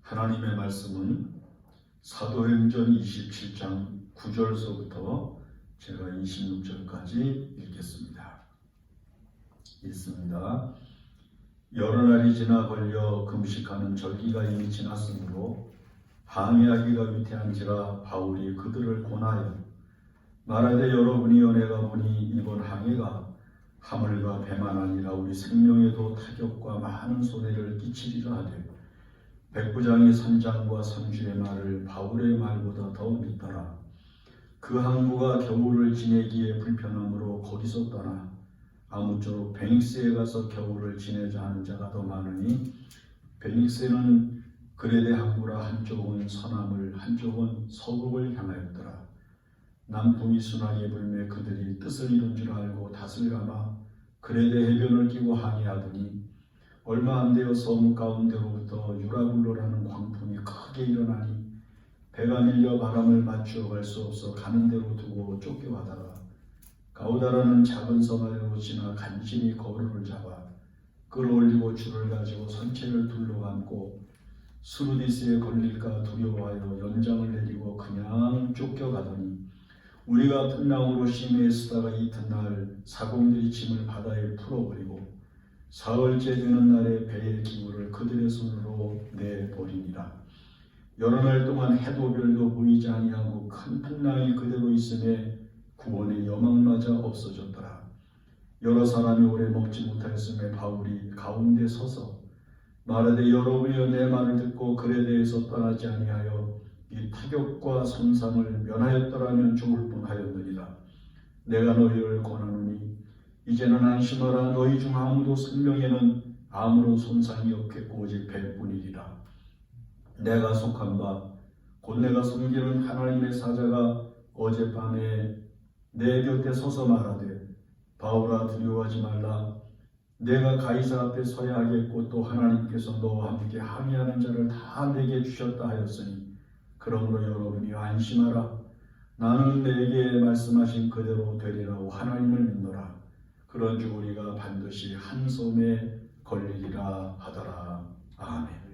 하나님의 말씀은 사도행전 27장 9절서부터 제가 26절까지 읽겠습니다. 읽습니다. 여러 날이 지나 걸려 금식하는 절기가 이미 지났으므로 항해하기가 위태한지라 바울이 그들을 권하여 말하되 여러분이 연애가 보니 이번 항해가 하물과 배만 아니라 우리 생명에도 타격과 많은 손해를 끼치리라 하되 백부장이 선장과 선주의 말을 바울의 말보다 더 믿더라. 그 항구가 겨울을 지내기에 불편함으로 거기서 떠나 아무쪼록 베닉스에 가서 겨울을 지내자 하는 자가 더 많으니 베닉스는 그레데 항구라 한쪽은 서남을 한쪽은 서북을 향하였더라. 남풍이 순하게 불매 그들이 뜻을 이룬 줄 알고 닷을 감아 그레데 해변을 끼고 항해하더니 얼마 안 되어 섬 가운데로부터 유라굴로라는 광풍이 크게 일어나니 배가 밀려 바람을 맞추어 갈 수 없어 가는 대로 두고 쫓겨가다가 가우다라는 작은 섬으로 지나 간신히 거루를 잡아 끌어올리고 줄을 가지고 선체를 둘러감고 수르디스에 걸릴까 두려워하여 연장을 내리고 그냥 쫓겨가더니 우리가 풍랑으로 심히 쓰다가 이튿날 사공들이 짐을 바다에 풀어버리고 사흘째 되는 날에 배의 기물을 그들의 손으로 내버리니라. 여러 날 동안 해도 별도 보이지 아니하고 큰 풍랑이 그대로 있음에 구원의 여망마저 없어졌더라. 여러 사람이 오래 먹지 못하였음에 바울이 가운데 서서 말하되 여러분이여 내 말을 듣고 그레데에서 떠나지 아니하여 이 타격과 손상을 면하였더라면 좋을 뻔하였느니라. 내가 너희를 권하노니 이제는 안심하라. 너희 중 아무도 생명에는 아무런 손상이 없겠고 오직 배뿐이리라. 내가 속한 바 곧 내가 섬기는 하나님의 사자가 어젯밤에 내 곁에 서서 말하되 바울아 두려워하지 말라. 내가 가이사 앞에 서야 하겠고 또 하나님께서 너와 함께 항해하는 자를 다 내게 주셨다 하였으니 그러므로 여러분이 안심하라. 나는 내게 말씀하신 그대로 되리라고 하나님을 믿노라. 그런즉 우리가 반드시 한 섬에 걸리리라 하더라. 아멘.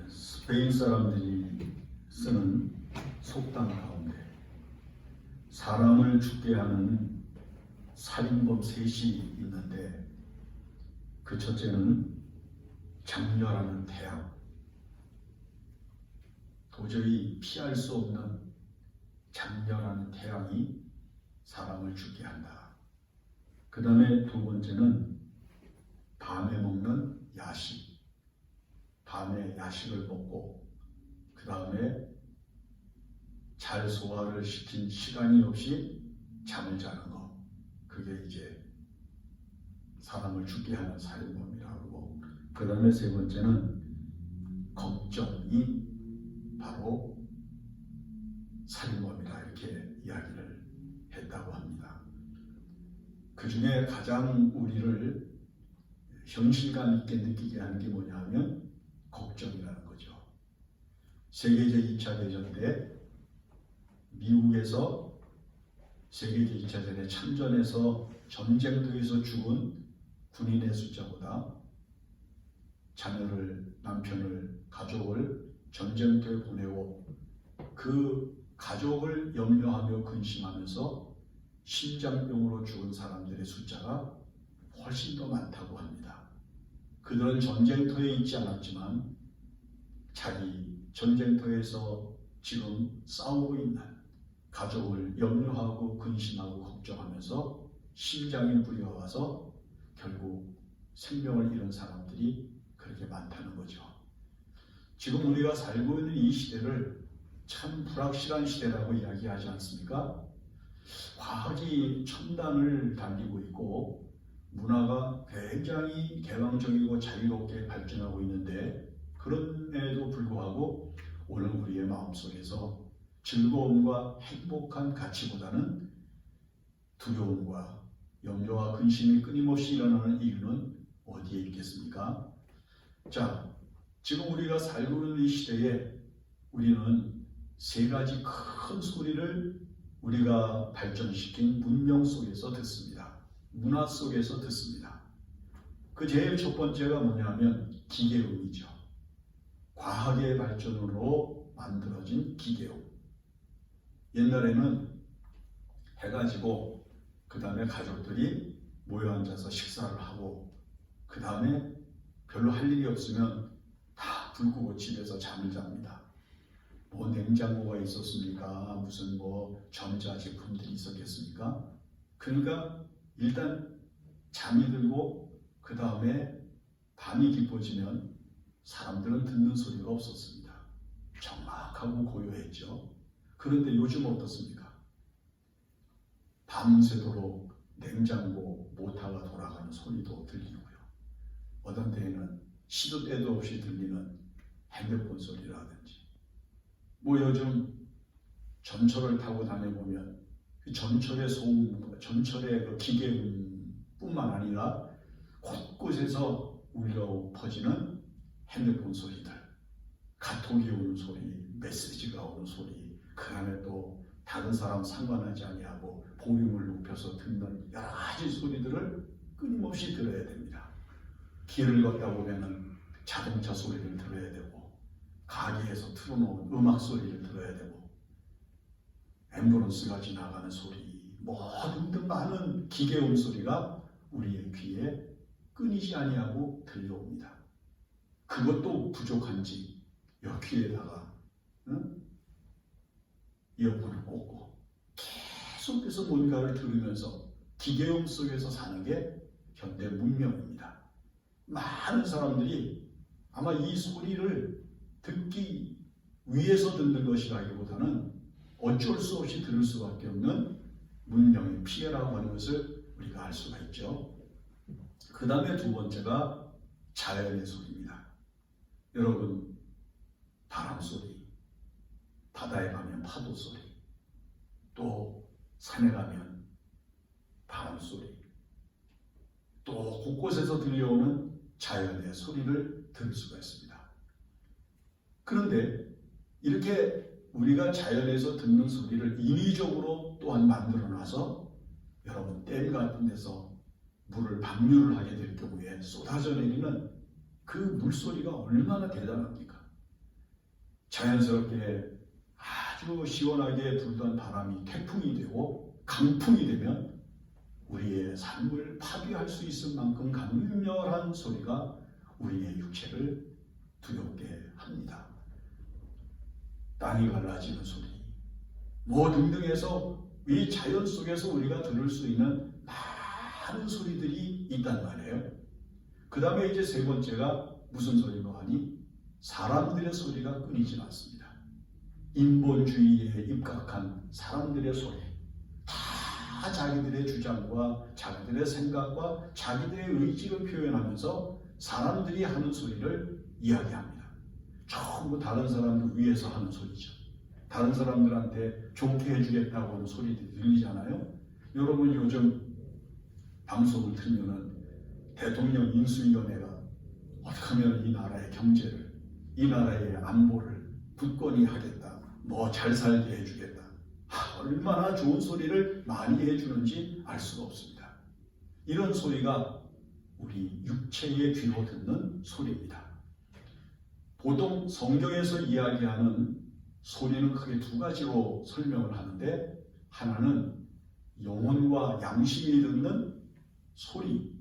스페인 사람들이 쓰는 속담 가운데 사람을 죽게 하는 살인범 셋이 있는데 그 첫째는 장렬하는 태양, 도저히 피할 수 없는 장렬한 태양이 사람을 죽게 한다. 그 다음에 두 번째는 밤에 먹는 야식, 밤에 야식을 먹고 그 다음에 잘 소화를 시킨 시간이 없이 잠을 자는 것, 그게 이제 사람을 죽게 하는 살인범이라고 하고, 그 다음에 세 번째는 걱정이 바로 살인범이다 이렇게 이야기를 했다고 합니다. 그 중에 가장 우리를 현실감 있게 느끼게 하는 게 뭐냐 하면 걱정이라는 거죠. 세계제 2차 대전 때 미국에서 세계제 2차 대전에 참전해서 전쟁터에서 죽은 군인의 숫자보다 자녀를, 남편을, 가족을 전쟁터에 보내고 그 가족을 염려하며 근심하면서 심장병으로 죽은 사람들의 숫자가 훨씬 더 많다고 합니다. 그들은 전쟁터에 있지 않았지만 자기 전쟁터에서 지금 싸우고 있는 가족을 염려하고 근심하고 걱정하면서 심장이 부려와서 결국 생명을 잃은 사람들이 그렇게 많다는 거죠. 지금 우리가 살고 있는 이 시대를 참 불확실한 시대라고 이야기하지 않습니까? 과학이 첨단을 달리고 있고 문화가 굉장히 개방적이고 자유롭게 발전하고 있는데 그럼에도 불구하고 오늘 우리의 마음속에서 즐거움과 행복한 가치보다는 두려움과 염려와 근심이 끊임없이 일어나는 이유는 어디에 있겠습니까? 자, 지금 우리가 살고 있는 이 시대에 우리는 세 가지 큰 소리를 우리가 발전시킨 문명 속에서 듣습니다. 문화 속에서 듣습니다. 그 제일 첫 번째가 뭐냐면 기계음이죠. 과학의 발전으로 만들어진 기계음. 옛날에는 해가지고 그 다음에 가족들이 모여 앉아서 식사를 하고 그 다음에 별로 할 일이 없으면 다 불 끄고 집에서 잠을 잡니다. 뭐 냉장고가 있었습니까? 무슨 뭐 전자제품들이 있었겠습니까? 그러니까 일단 잠이 들고 그 다음에 밤이 깊어지면 사람들은 듣는 소리가 없었습니다. 정막하고 고요했죠. 그런데 요즘 어떻습니까? 밤새도록 냉장고 모터가 돌아가는 소리도 들리고요. 어떤 때에는 시도 때도 없이 들리는 핸드폰 소리라든지 뭐 요즘 전철을 타고 다녀보면 그 전철의 소음, 전철의 그 기계음뿐만 아니라 곳곳에서 울려 퍼지는 핸드폰 소리들, 카톡이 오는 소리, 메시지가 오는 소리, 그 안에 또 다른 사람 상관하지 아니하고 볼륨을 높여서 듣는 여러 가지 소리들을 끊임없이 들어야 됩니다. 길을 걷다 보면은 자동차 소리를 들어야 되고 가게에서 틀어놓은 음악 소리를 들어야 되고 앰뷸런스가 지나가는 소리 뭐 등등 많은 기계음 소리가 우리의 귀에 끊이지 아니하고 들려옵니다. 그것도 부족한지 귀에다가 이어폰을 꽂고 계속해서 뭔가를 들으면서 기계음 속에서 사는 게 현대 문명입니다. 많은 사람들이 아마 이 소리를 듣기 위해서 듣는 것이라기보다는 어쩔 수 없이 들을 수밖에 없는 문명의 피해라고 하는 것을 우리가 알 수가 있죠. 그 다음에 두 번째가 자연의 소리입니다. 여러분, 바람 소리, 바다에 가면 파도 소리, 또 산에 가면 바람 소리, 또 곳곳에서 들려오는 자연의 소리를 들을 수가 있습니다. 그런데 이렇게 우리가 자연에서 듣는 소리를 인위적으로 또한 만들어놔서 여러분 댐 같은 데서 물을 방류를 하게 될 경우에 쏟아져 내리는 그 물소리가 얼마나 대단합니까? 자연스럽게 아주 시원하게 불던 바람이 태풍이 되고 강풍이 되면 우리의 삶을 파괴할 수 있을 만큼 강렬한 소리가 우리의 육체를 두렵게 합니다. 땅이 갈라지는 소리, 뭐 등등해서 이 자연 속에서 우리가 들을 수 있는 많은 소리들이 있단 말이에요. 그 다음에 이제 세 번째가 무슨 소리로 하니? 사람들의 소리가 끊이지 않습니다. 인본주의에 입각한 사람들의 소리, 다 자기들의 주장과 자기들의 생각과 자기들의 의지를 표현하면서 사람들이 하는 소리를 이야기합니다. 전부 다른 사람들 위해서 하는 소리죠. 다른 사람들한테 좋게 해주겠다고 하는 소리들이 들리잖아요. 여러분 요즘 방송을 틀면은 대통령 인수위원회가 어떻게 하면 이 나라의 경제를, 이 나라의 안보를 굳건히 하겠다, 뭐 잘 살게 해주겠다, 얼마나 좋은 소리를 많이 해주는지 알 수가 없습니다. 이런 소리가 우리 육체의 귀로 듣는 소리입니다. 보통 성경에서 이야기하는 소리는 크게 두 가지로 설명을 하는데, 하나는 영혼과 양심이 듣는 소리,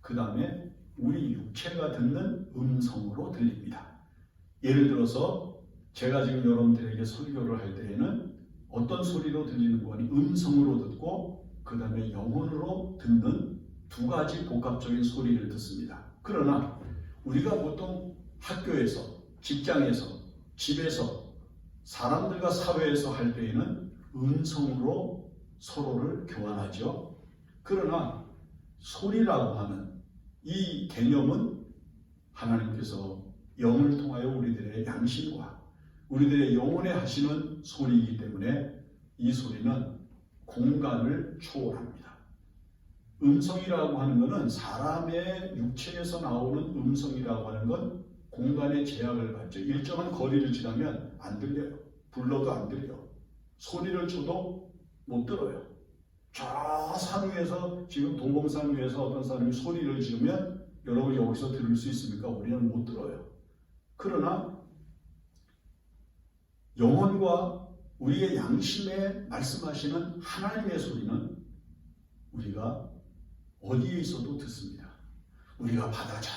그 다음에 우리 육체가 듣는 음성으로 들립니다. 예를 들어서 제가 지금 여러분들에게 설교를 할 때에는 어떤 소리로 들리는 거니? 음성으로 듣고 그 다음에 영혼으로 듣는 두 가지 복합적인 소리를 듣습니다. 그러나 우리가 보통 학교에서, 직장에서, 집에서, 사람들과 사회에서 할 때에는 음성으로 서로를 교환하죠. 그러나 소리라고 하는 이 개념은 하나님께서 영을 통하여 우리들의 양심과 우리들의 영혼에 하시는 소리이기 때문에 이 소리는 공간을 초월합니다. 음성이라고 하는 것은 사람의 육체에서 나오는 음성이라고 하는 건 공간의 제약을 받죠. 일정한 거리를 지나면 안 들려요. 불러도 안 들려. 소리를 쳐도 못 들어요. 저 산 위에서, 지금 도봉산 위에서 어떤 사람이 소리를 지르면 여러분 여기서 들을 수 있습니까? 우리는 못 들어요. 그러나 영혼과 우리의 양심에 말씀하시는 하나님의 소리는 우리가 어디에 있어도 듣습니다. 우리가 바다 저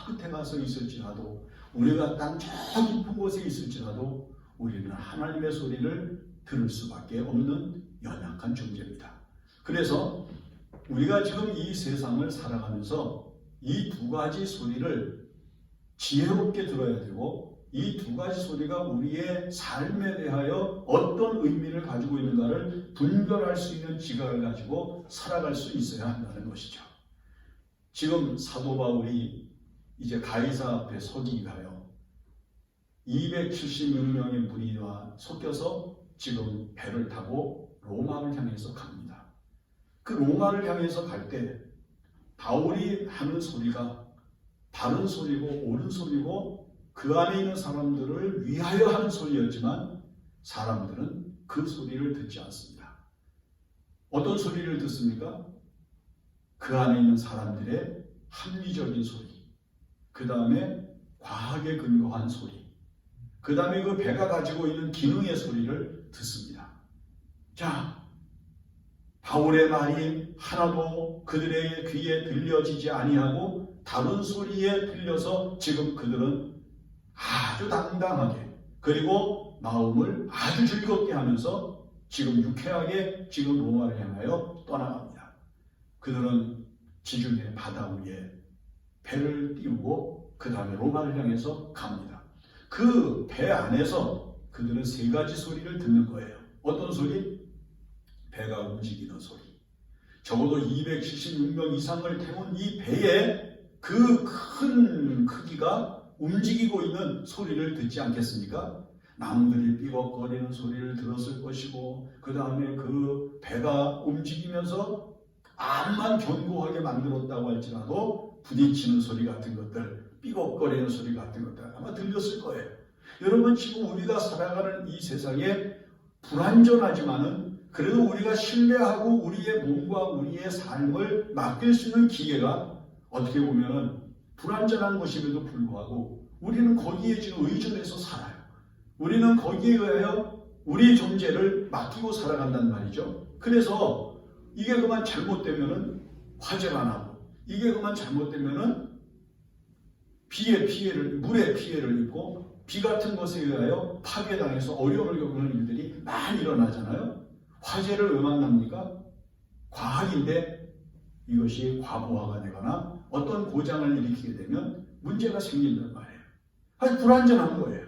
끝에 가서 있을지라도, 우리가 땅 저 깊은 곳에 있을지라도 우리는 하나님의 소리를 들을 수밖에 없는 연약한 존재입니다. 그래서 우리가 지금 이 세상을 살아가면서 이 두 가지 소리를 지혜롭게 들어야 되고, 이 두 가지 소리가 우리의 삶에 대하여 어떤 의미를 가지고 있는가를 분별할 수 있는 지각을 가지고 살아갈 수 있어야 한다는 것이죠. 지금 사도 바울이 이제 가이사 앞에 서기 위하여 276명의 무리와 섞여서 지금 배를 타고 로마를 향해서 갑니다. 그 로마를 향해서 갈 때 바울이 하는 소리가 바른 소리고 옳은 소리고 그 안에 있는 사람들을 위하여 하는 소리였지만 사람들은 그 소리를 듣지 않습니다. 어떤 소리를 듣습니까? 그 안에 있는 사람들의 합리적인 소리, 그 다음에 과학에 근거한 소리, 그 다음에 그 배가 가지고 있는 기능의 소리를 듣습니다. 자, 바울의 말이 하나도 그들의 귀에 들려지지 아니하고 다른 소리에 들려서 지금 그들은 아주 당당하게, 그리고 마음을 아주 즐겁게 하면서 지금 유쾌하게 지금 로마를 향하여 떠나갑니다. 그들은 지중해 바다 위에 배를 띄우고 그 다음에 로마를 향해서 갑니다. 그 배 안에서 그들은 세 가지 소리를 듣는 거예요. 어떤 소리? 배가 움직이는 소리. 적어도 276명 이상을 태운 이 배의 그 큰 크기가 움직이고 있는 소리를 듣지 않겠습니까? 나무들이 삐걱거리는 소리를 들었을 것이고, 그 다음에 그 배가 움직이면서 암만 견고하게 만들었다고 할지라도 부딪히는 소리 같은 것들, 삐걱거리는 소리 같은 것들 아마 들렸을 거예요. 여러분, 지금 우리가 살아가는 이 세상에 불완전하지만은 그래도 우리가 신뢰하고 우리의 몸과 우리의 삶을 맡길 수 있는 기회가 어떻게 보면은 불완전한 것임에도 불구하고 우리는 거기에 지금 의존해서 살아요. 우리는 거기에 의하여 우리 존재를 맡기고 살아간단 말이죠. 그래서 이게 그만 잘못되면은 화재가 나고, 이게 그만 잘못되면은 물의 피해를 입고 비 같은 것에 의하여 파괴당해서 어려움을 겪는 일들이 많이 일어나잖아요. 화재를 왜 만납니까? 과학인데 이것이 과부하가 되거나 어떤 고장을 일으키게 되면 문제가 생긴단 말이에요. 아주 불완전한 거예요.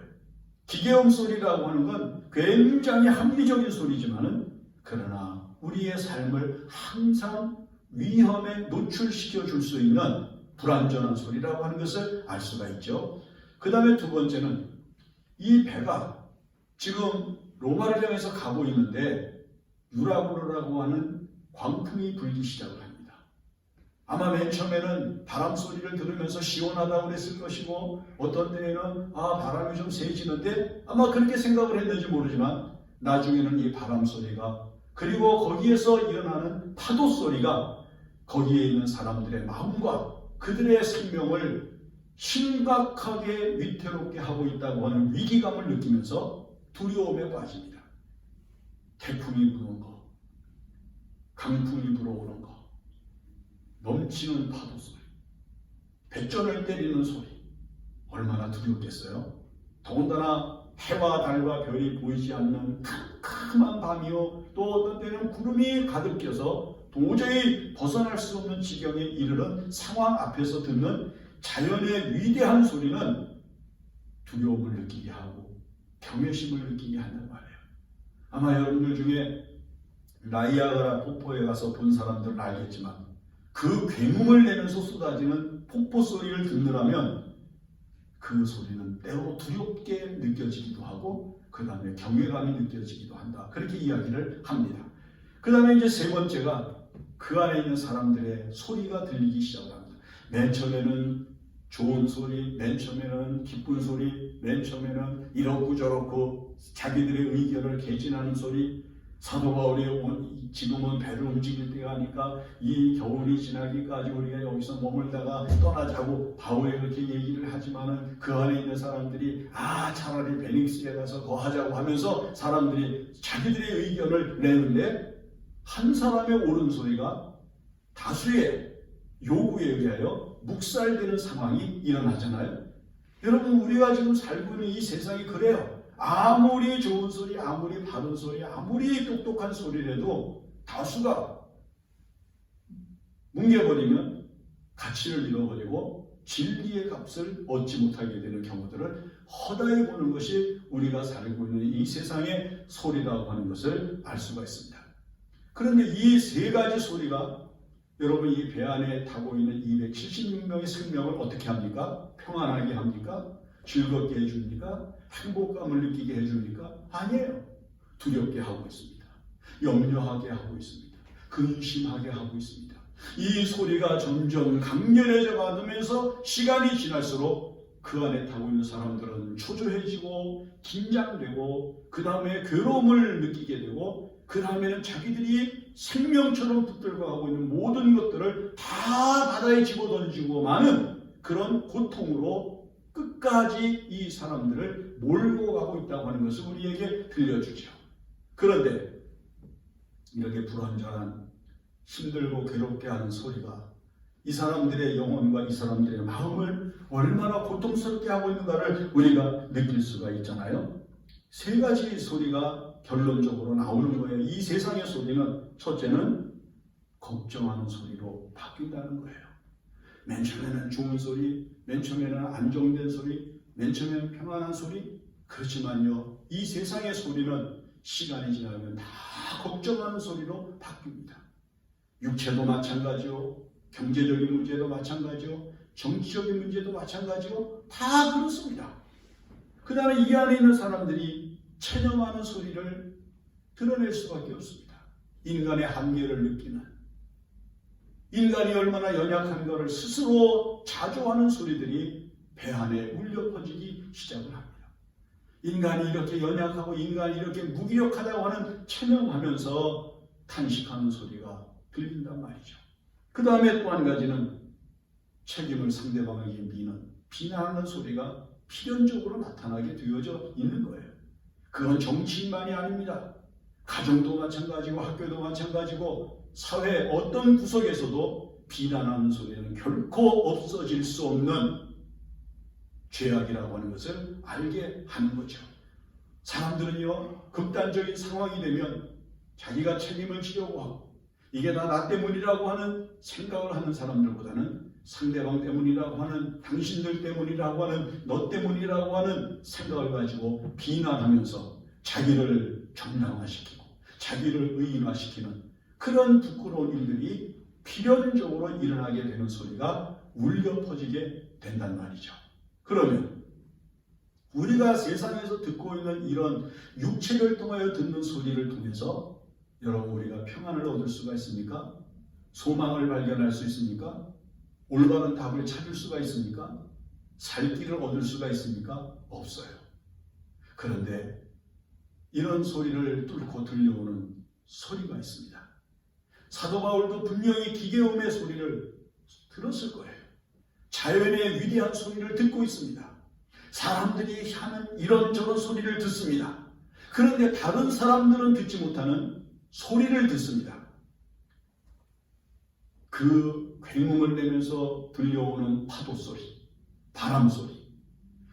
기계음 소리라고 하는 건 굉장히 합리적인 소리지만은, 그러나 우리의 삶을 항상 위험에 노출시켜 줄 수 있는 불완전한 소리라고 하는 것을 알 수가 있죠. 그 다음에 두 번째는 이 배가 지금 로마를 향해서 가고 있는데 유라구르라고 하는 광풍이 불기 시작을 합니다. 아마 맨 처음에는 바람 소리를 들으면서 시원하다고 그랬을 것이고, 어떤 때에는 바람이 좀 세지는데 아마 그렇게 생각을 했는지 모르지만 나중에는 이 바람 소리가, 그리고 거기에서 일어나는 파도 소리가 거기에 있는 사람들의 마음과 그들의 생명을 심각하게 위태롭게 하고 있다고 하는 위기감을 느끼면서 두려움에 빠집니다. 태풍이 부는 거, 강풍이 불어오는 거, 넘치는 파도 소리, 배전을 때리는 소리, 얼마나 두렵겠어요? 더군다나 해와 달과 별이 보이지 않는 캄캄한 밤이요, 또 어떤 때는 구름이 가득 껴서 도저히 벗어날 수 없는 지경에 이르는 상황 앞에서 듣는 자연의 위대한 소리는 두려움을 느끼게 하고 경외심을 느끼게 한단 말이에요. 아마 여러분들 중에 나이아가라 폭포에 가서 본 사람들은 알겠지만 그 굉음을 내면서 쏟아지는 폭포 소리를 듣느라면 그 소리는 때로 두렵게 느껴지기도 하고 그 다음에 경외감이 느껴지기도 한다. 그렇게 이야기를 합니다. 그 다음에 이제 세 번째가 그 안에 있는 사람들의 소리가 들리기 시작합니다. 맨 처음에는 좋은 소리, 맨 처음에는 기쁜 소리, 맨 처음에는 이렇고 저렇고 자기들의 의견을 개진하는 소리, 사도 바울이 지금은 배를 움직일 때가 아니까 이 겨울이 지나기까지 우리가 여기서 머물다가 떠나자고 바울이 그렇게 얘기를 하지만은 그 안에 있는 사람들이 차라리 베닝스에 가서 거하자고 하면서 사람들이 자기들의 의견을 내는데 한 사람의 옳은 소리가 다수의 요구에 의하여 묵살되는 상황이 일어나잖아요. 여러분, 우리가 지금 살고 있는 이 세상이 그래요. 아무리 좋은 소리, 아무리 바른 소리, 아무리 똑똑한 소리라도 다수가 뭉개버리면 가치를 잃어버리고 진리의 값을 얻지 못하게 되는 경우들을 허다히 보는 것이 우리가 살고 있는 이 세상의 소리라고 하는 것을 알 수가 있습니다. 그런데 이 세 가지 소리가 여러분 이 배 안에 타고 있는 276명의 생명을 어떻게 합니까? 평안하게 합니까? 즐겁게 해줍니까? 행복감을 느끼게 해줍니까? 아니에요. 두렵게 하고 있습니다. 염려하게 하고 있습니다. 근심하게 하고 있습니다. 이 소리가 점점 강렬해져 가면서 시간이 지날수록 그 안에 타고 있는 사람들은 초조해지고 긴장되고 그 다음에 괴로움을 느끼게 되고 그 다음에는 자기들이 생명처럼 붙들고 가고 있는 모든 것들을 다 바다에 집어던지고 마는 그런 고통으로 끝까지 이 사람들을 몰고 가고 있다고 하는 것을 우리에게 들려주죠. 그런데 이렇게 불완전한 힘들고 괴롭게 하는 소리가 이 사람들의 영혼과 이 사람들의 마음을 얼마나 고통스럽게 하고 있는가를 우리가 느낄 수가 있잖아요. 세 가지 소리가 결론적으로 나오는 거예요. 이 세상의 소리는 첫째는 걱정하는 소리로 바뀐다는 거예요. 맨 처음에는 좋은 소리, 맨 처음에는 안정된 소리, 맨 처음에는 평안한 소리. 그렇지만요, 이 세상의 소리는 시간이 지나면 다 걱정하는 소리로 바뀝니다. 육체도 마찬가지요, 경제적인 문제도 마찬가지요, 정치적인 문제도 마찬가지요, 다 그렇습니다. 그 다음에 이 안에 있는 사람들이 체념하는 소리를 드러낼 수밖에 없습니다. 인간의 한계를 느끼는, 인간이 얼마나 연약한 것을 스스로 자조하는 소리들이 배 안에 울려 퍼지기 시작을 합니다. 인간이 이렇게 연약하고 인간이 이렇게 무기력하다고 하는 체념하면서 탄식하는 소리가 들린단 말이죠. 그 다음에 또 한 가지는 책임을 상대방에게 미는, 비난하는 소리가 필연적으로 나타나게 되어져 있는 거예요. 그건 정치인만이 아닙니다. 가정도 마찬가지고 학교도 마찬가지고 사회 어떤 구석에서도 비난하는 소리는 결코 없어질 수 없는 죄악이라고 하는 것을 알게 하는 거죠. 사람들은요, 극단적인 상황이 되면 자기가 책임을 지려고 하고 이게 다 나 때문이라고 하는 생각을 하는 사람들보다는 상대방 때문이라고 하는, 당신들 때문이라고 하는, 너 때문이라고 하는 생각을 가지고 비난하면서 자기를 정당화시키고 자기를 의인화시키는 그런 부끄러운 일들이 필연적으로 일어나게 되는 소리가 울려 퍼지게 된단 말이죠. 그러면 우리가 세상에서 듣고 있는 이런 육체를 통하여 듣는 소리를 통해서 여러분 우리가 평안을 얻을 수가 있습니까? 소망을 발견할 수 있습니까? 올바른 답을 찾을 수가 있습니까? 살 길을 얻을 수가 있습니까? 없어요. 그런데 이런 소리를 뚫고 들려오는 소리가 있습니다. 사도 바울도 분명히 기계음의 소리를 들었을 거예요. 자연의 위대한 소리를 듣고 있습니다. 사람들이 하는 이런저런 소리를 듣습니다. 그런데 다른 사람들은 듣지 못하는 소리를 듣습니다. 그 굉음을 내면서 들려오는 파도 소리, 바람 소리,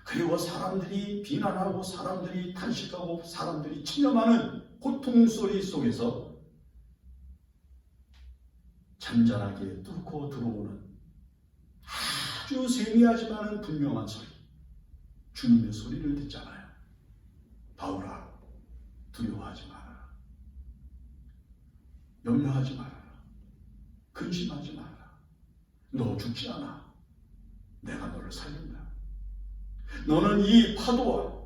그리고 사람들이 비난하고 사람들이 탄식하고 사람들이 체념하는 고통 소리 속에서 잔잔하게 뚫고 들어오는 아주 세미하지만은 분명한 소리, 주님의 소리를 듣잖아요. 바울아, 두려워하지 말아라. 염려하지 말아라. 근심하지 말아라. 너 죽지 않아. 내가 너를 살린다. 너는 이 파도와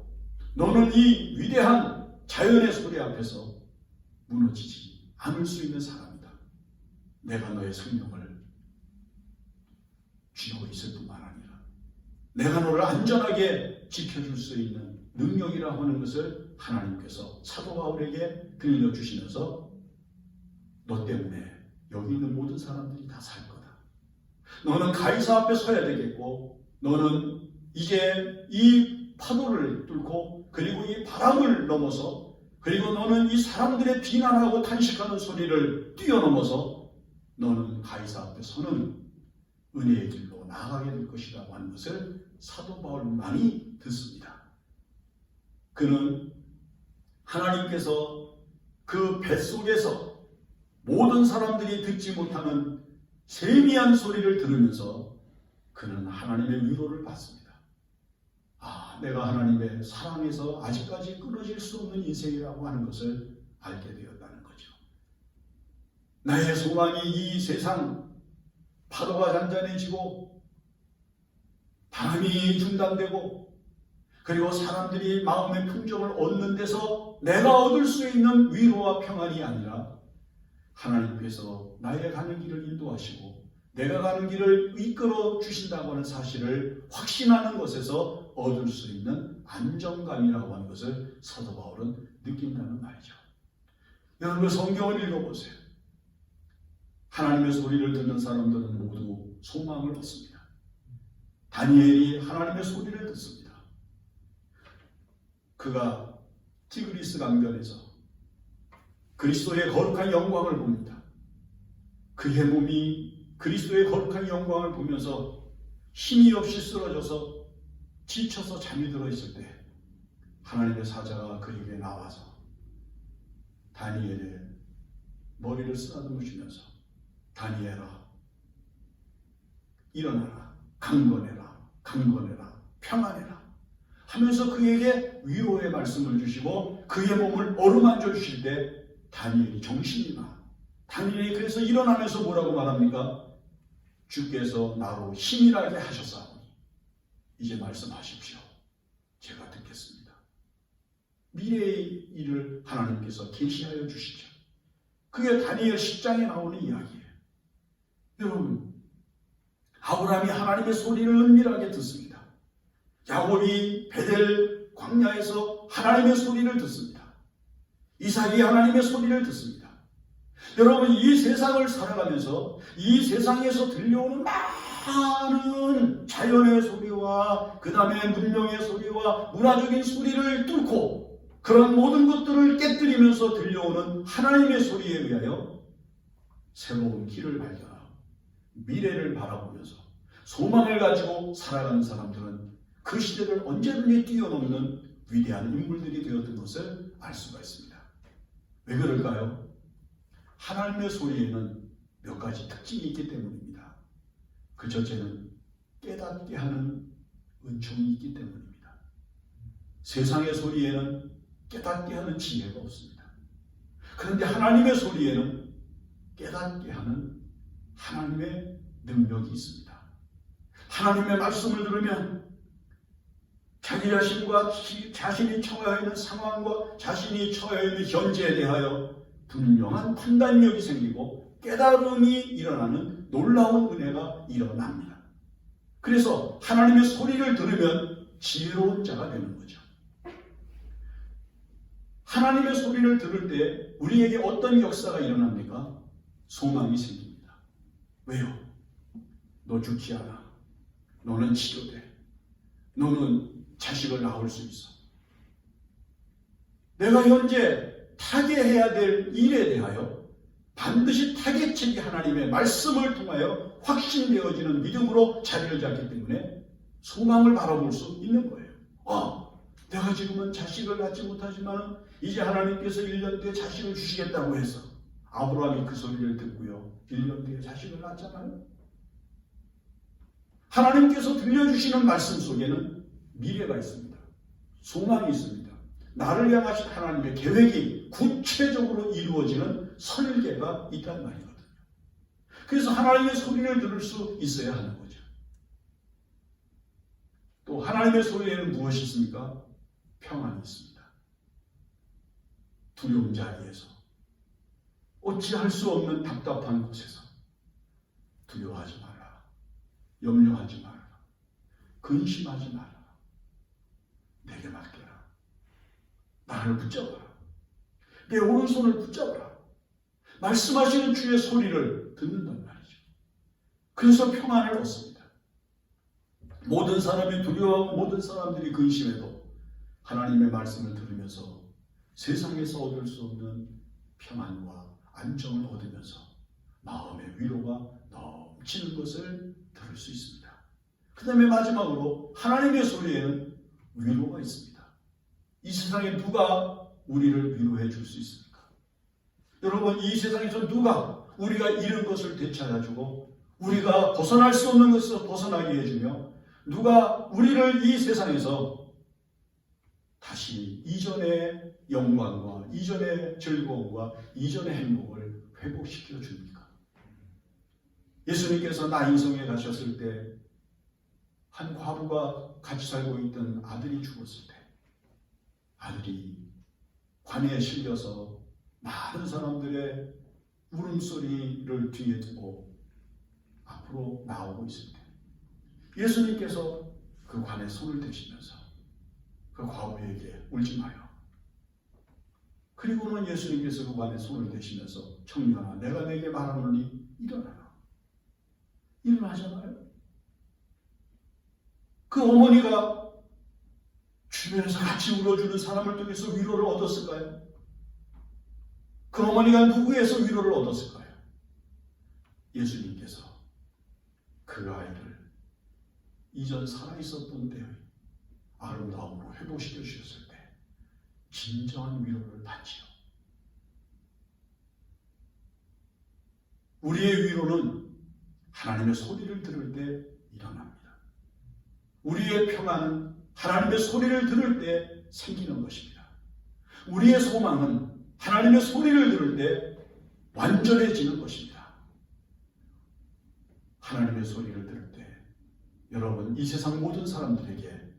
너는 이 위대한 자연의 소리 앞에서 무너지지 않을 수 있는 사람이다. 내가 너의 생명을 쥐고 있을 뿐만 아니라 내가 너를 안전하게 지켜줄 수 있는 능력이라고 하는 것을 하나님께서 사도 바울에게 들려주시면서 너 때문에 여기 있는 모든 사람들이 다 살 거다. 너는 가이사 앞에 서야 되겠고 너는 이제 이 파도를 뚫고 그리고 이 바람을 넘어서 그리고 너는 이 사람들의 비난하고 탄식하는 소리를 뛰어넘어서 너는 가이사 앞에 서는 은혜의 길로 나아가게 될 것이라고 하는 것을 사도 바울만이 듣습니다. 그는 하나님께서 그 뱃속에서 모든 사람들이 듣지 못하는 세미한 소리를 들으면서 그는 하나님의 위로를 받습니다. 내가 하나님의 사랑에서 아직까지 끊어질 수 없는 인생이라고 하는 것을 알게 되었다는 거죠. 나의 소망이 이 세상 파도가 잔잔해지고 바람이 중단되고 그리고 사람들이 마음의 풍족을 얻는 데서 내가 얻을 수 있는 위로와 평안이 아니라 하나님께서 나의 가는 길을 인도하시고 내가 가는 길을 이끌어 주신다고 하는 사실을 확신하는 것에서 얻을 수 있는 안정감이라고 하는 것을 사도 바울은 느낀다는 말이죠. 여러분 성경을 읽어보세요. 하나님의 소리를 듣는 사람들은 모두 소망을 얻습니다. 다니엘이 하나님의 소리를 듣습니다. 그가 티그리스 강변에서 그리스도의 거룩한 영광을 봅니다. 그의 몸이 그리스도의 거룩한 영광을 보면서 힘이 없이 쓰러져서 지쳐서 잠이 들어있을 때 하나님의 사자가 그에게 나와서 다니엘의 머리를 쓰다듬어 주면서 다니엘아 일어나라 강건해라 강건해라 평안해라 하면서 그에게 위로의 말씀을 주시고 그의 몸을 어루만져 주실 때 다니엘이 정신이 나. 다니엘이 그래서 일어나면서 뭐라고 말합니까? 주께서 나로 힘이라게 하셨사오니 이제 말씀하십시오. 제가 듣겠습니다. 미래의 일을 하나님께서 계시하여 주시죠. 그게 다니엘 10장에 나오는 이야기예요. 여러분 아브라함이 하나님의 소리를 은밀하게 듣습니다. 야곱이 베델 광야에서 하나님의 소리를 듣습니다. 이삭이 하나님의 소리를 듣습니다. 여러분 이 세상을 살아가면서 이 세상에서 들려오는 많은 자연의 소리와 그 다음에 문명의 소리와 문화적인 소리를 뚫고 그런 모든 것들을 깨뜨리면서 들려오는 하나님의 소리에 의하여 새로운 길을 발견하고 미래를 바라보면서 소망을 가지고 살아가는 사람들은 그 시대를 언제든지 뛰어넘는 위대한 인물들이 되었던 것을 알 수가 있습니다. 왜 그럴까요? 하나님의 소리에는 몇 가지 특징이 있기 때문입니다. 그 첫째는 깨닫게 하는 은총이 있기 때문입니다. 세상의 소리에는 깨닫게 하는 지혜가 없습니다. 그런데 하나님의 소리에는 깨닫게 하는 하나님의 능력이 있습니다. 하나님의 말씀을 들으면 자기 자신과 자신이 처해 있는 상황과 자신이 처해 있는 현재에 대하여 분명한 판단력이 생기고 깨달음이 일어나는 놀라운 은혜가 일어납니다. 그래서 하나님의 소리를 들으면 지혜로운 자가 되는 거죠. 하나님의 소리를 들을 때 우리에게 어떤 역사가 일어납니까? 소망이 생깁니다. 왜요? 너 죽지 않아. 너는 치료돼. 너는 자식을 낳을 수 있어. 내가 현재 타개해야 될 일에 대하여 반드시 타개책이 하나님의 말씀을 통하여 확신되어지는 믿음으로 자리를 잡기 때문에 소망을 바라볼 수 있는 거예요. 내가 지금은 자식을 낳지 못하지만 이제 하나님께서 1년 뒤에 자식을 주시겠다고 해서 아브라함이 그 소리를 듣고요. 1년 뒤에 자식을 낳았잖아요. 하나님께서 들려주시는 말씀 속에는 미래가 있습니다. 소망이 있습니다. 나를 향하신 하나님의 계획이 구체적으로 이루어지는 설계가 있다는 말이거든요. 그래서 하나님의 소리를 들을 수 있어야 하는 거죠. 또 하나님의 소리에는 무엇이 있습니까? 평안이 있습니다. 두려움 자리에서 어찌할 수 없는 답답한 곳에서 두려워하지 마라. 염려하지 마라. 근심하지 마라. 내게 맡겨라. 나를 붙잡아라. 내 오른손을 붙잡아라. 말씀하시는 주의 소리를 듣는단 말이죠. 그래서 평안을 얻습니다. 모든 사람이 두려워하고 모든 사람들이 근심해도 하나님의 말씀을 들으면서 세상에서 얻을 수 없는 평안과 안정을 얻으면서 마음의 위로가 넘치는 것을 들을 수 있습니다. 그 다음에 마지막으로 하나님의 소리에는 위로가 있습니다. 이 세상에 누가 우리를 위로해 줄 수 있습니까? 여러분, 이 세상에서 누가 우리가 잃은 것을 되찾아주고 우리가 벗어날 수 없는 것에서 벗어나게 해주며 누가 우리를 이 세상에서 다시 이전의 영광과 이전의 즐거움과 이전의 행복을 회복시켜 줍니까? 예수님께서 나인성에 가셨을 때 한 과부가 같이 살고 있던 아들이 죽었을 때 아들이 관에 실려서 많은 사람들의 울음소리를 뒤에 두고 앞으로 나오고 있을 때 예수님께서 그 관에 손을 대시면서 그 과부에게 울지 마요. 그리고는 예수님께서 그 관에 손을 대시면서 청년아, 내가 내게 말하노니 일어나라. 일어나잖아요. 그 어머니가 주변에서 같이 울어주는 사람을 통해서 위로를 얻었을까요? 그 어머니가 누구에서 위로를 얻었을까요? 예수님께서 그 아이를 이전 살아있었던 때의 아름다움으로 회복시켜 주셨을 때 진정한 위로를 받지요. 우리의 위로는 하나님의 소리를 들을 때 일어납니다. 우리의 평안은 하나님의 소리를 들을 때 생기는 것입니다. 우리의 소망은 하나님의 소리를 들을 때 완전해지는 것입니다. 하나님의 소리를 들을 때 여러분, 이 세상 모든 사람들에게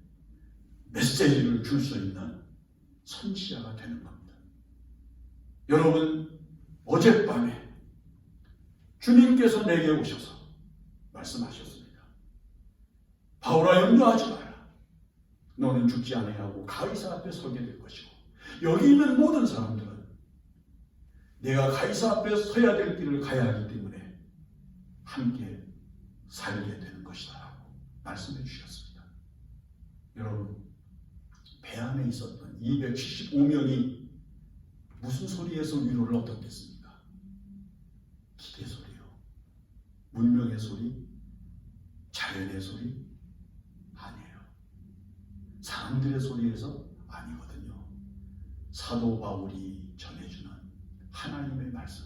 메시지를 줄 수 있는 선지자가 되는 겁니다. 여러분, 어젯밤에 주님께서 내게 오셔서 말씀하셨습니다. 바울아, 염려하지 마라. 너는 죽지 아니하고 가이사 앞에 서게 될 것이고 여기 있는 모든 사람들은 내가 가이사 앞에 서야 될 길을 가야 하기 때문에 함께 살게 되는 것이다 라고 말씀해 주셨습니다. 여러분, 배 안에 있었던 275명이 무슨 소리에서 위로를 얻었겠습니까? 기대 소리요? 문명의 소리? 자연의 소리? 아니에요. 사람들의 소리에서 아니거든요. 사도 바울이 전해주는 하나님의 말씀,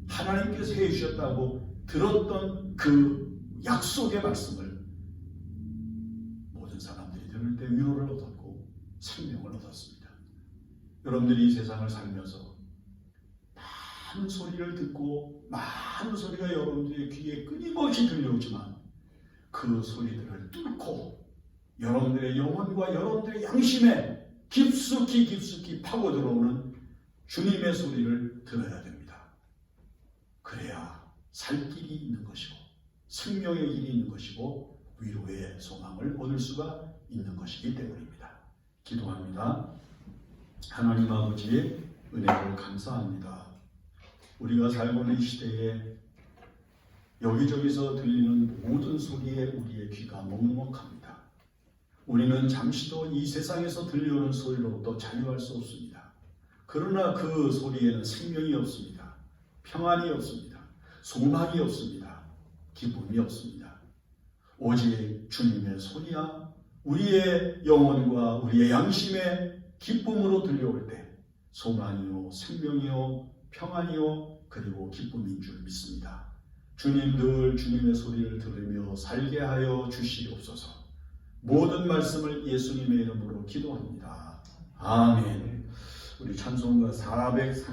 하나님께서 해주셨다고 들었던 그 약속의 말씀을 모든 사람들이 들을 때 위로를 얻었고 생명을 얻었습니다. 여러분들이 이 세상을 살면서 많은 소리를 듣고 많은 소리가 여러분들의 귀에 끊임없이 들려오지만 그 소리들을 뚫고 여러분들의 영혼과 여러분들의 양심에 깊숙이 파고 들어오는 주님의 소리를 들어야 됩니다. 그래야 살 길이 있는 것이고 생명의 길이 있는 것이고 위로의 소망을 얻을 수가 있는 것이기 때문입니다. 기도합니다. 하나님 아버지, 은혜를 감사합니다. 우리가 살고 있는 이 시대에 여기저기서 들리는 모든 소리에 우리의 귀가 먹먹합니다. 우리는 잠시도 이 세상에서 들려오는 소리로부터 자유할 수 없습니다. 그러나 그 소리에는 생명이 없습니다. 평안이 없습니다. 소망이 없습니다. 기쁨이 없습니다. 오직 주님의 소리야 우리의 영혼과 우리의 양심의 기쁨으로 들려올 때 소망이요, 생명이요, 평안이요, 그리고 기쁨인 줄 믿습니다. 주님 늘 주님의 소리를 들으며 살게 하여 주시옵소서. 모든 말씀을 예수님의 이름으로 기도합니다. 아멘. 우리 찬송가 403